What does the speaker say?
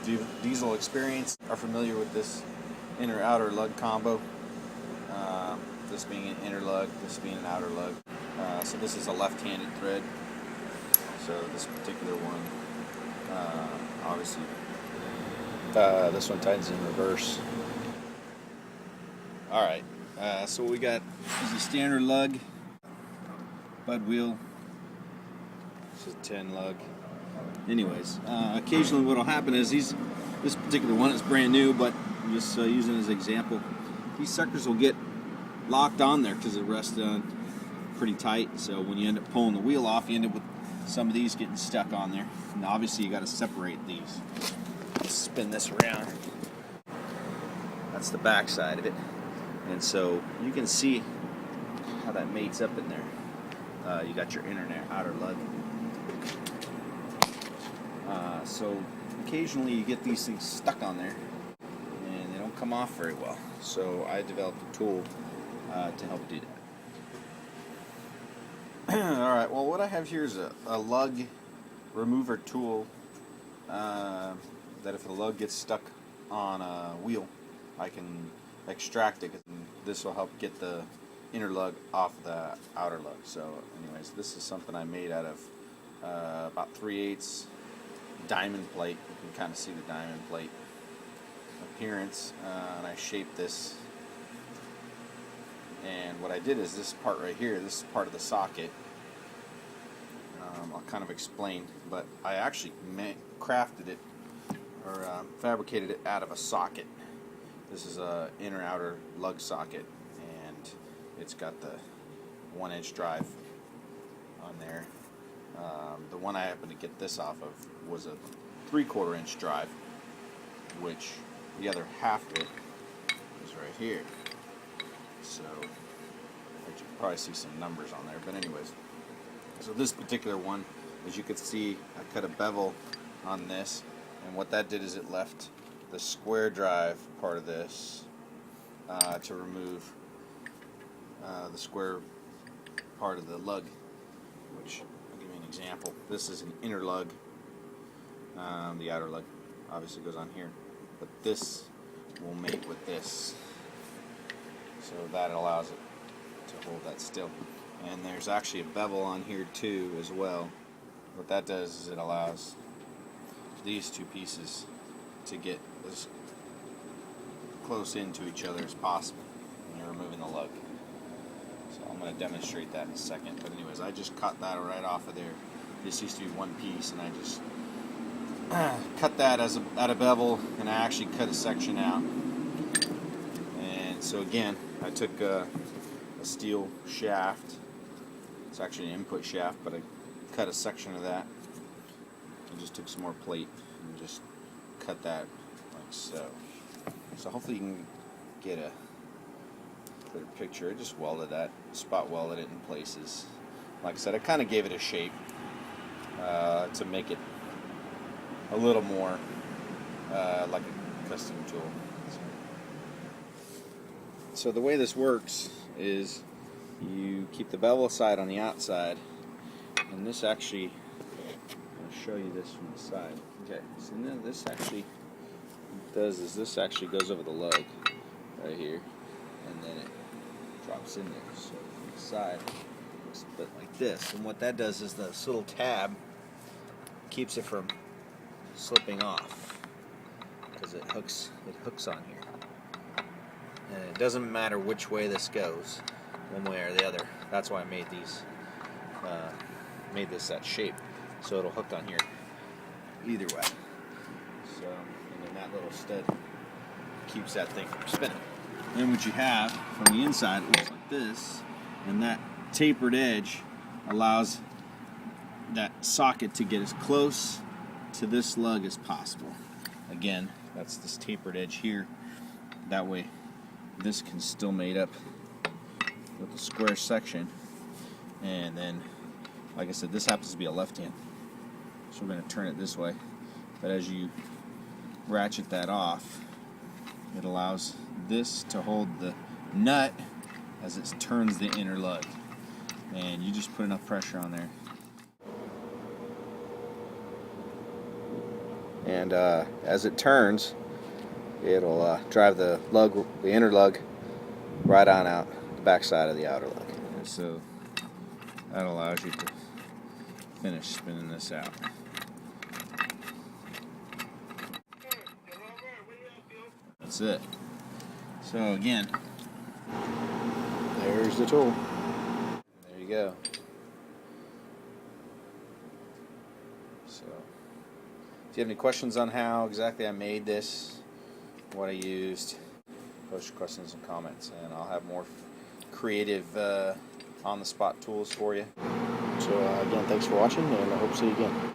with diesel experience are familiar with this inner-outer lug combo. This being an inner lug, this being an outer lug. So this is a left-handed thread. So this particular one, obviously, this one tightens in reverse. All right. So what we got is a standard lug, bud wheel. This is a 10 lug. Anyways, occasionally what will happen is this particular one is brand new, but I'm just using it as an example. These suckers will get locked on there because it rests on pretty tight. So when you end up pulling the wheel off, you end up with some of these getting stuck on there. And obviously you got to separate these. Let's spin this around. That's the back side of it. And so you can see how that mates up in there. You got your inner and outer lug. So occasionally you get these things stuck on there and they don't come off very well. So I developed a tool to help do that. Alright, well what I have here is a lug remover tool that if the lug gets stuck on a wheel, I can extract it. This will help get the inner lug off the outer lug. So anyways, this is something I made out of about 3/8 diamond plate. You can kind of see the diamond plate appearance, and I shaped this. And what I did is this part right here, this is part of the socket. I'll kind of explain, but I actually crafted it or fabricated it out of a socket. This is a inner outer lug socket, and it's got the 1-inch drive on there. The one I happened to get this off of was a 3/4 inch drive, which the other half of it is right here. So you can probably see some numbers on there, but anyways. So this particular one, as you can see, I cut a bevel on this, and what that did is it left the square drive part of this to remove the square part of the lug, which I'll give you an example. This is an inner lug. The outer lug obviously goes on here, but this will mate with this, so that allows it to hold that still. And there's actually a bevel on here too as well. What that does is it allows these two pieces to get as close into each other as possible when you're removing the lug. So I'm going to demonstrate that in a second. But anyways, I just cut that right off of there. This used to be one piece, and I just cut that at a bevel, and I actually cut a section out. And so again, I took a steel shaft. It's actually an input shaft, but I cut a section of that. I just took some more plate and just cut that like so. So hopefully you can get a clear picture. I just welded that, spot welded it in places. Like I said, I kind of gave it a shape to make it a little more like a custom tool. So the way this works is you keep the bevel side on the outside, and this actually, I'll show you this from the side. Okay, so now this actually does is this actually goes over the lug right here, and then it drops in there. So from the side, it's split like this, and what that does is this little tab keeps it from slipping off because it hooks on here, and it doesn't matter which way this goes, one way or the other. That's why I made these, made this that shape, so it'll hook on here either way. So, and then that little stud keeps that thing from spinning. Then what you have from the inside, it looks like this, and that tapered edge allows that socket to get as close to this lug as possible. Again, that's this tapered edge here. That way this can still mate up with the square section. And then, like I said, this happens to be a left hand, so we're going to turn it this way. But as you ratchet that off, it allows this to hold the nut as it turns the inner lug. And you just put enough pressure on there. and as it turns, it'll drive the inner lug right on out the back side of the outer lug. And so that allows you to finish spinning this out. That's it. So again, there's the tool. There you go. So if you have any questions on how exactly I made this, what I used, post your questions and comments, and I'll have more creative on-the-spot tools for you. So again, thanks for watching, and I hope to see you again.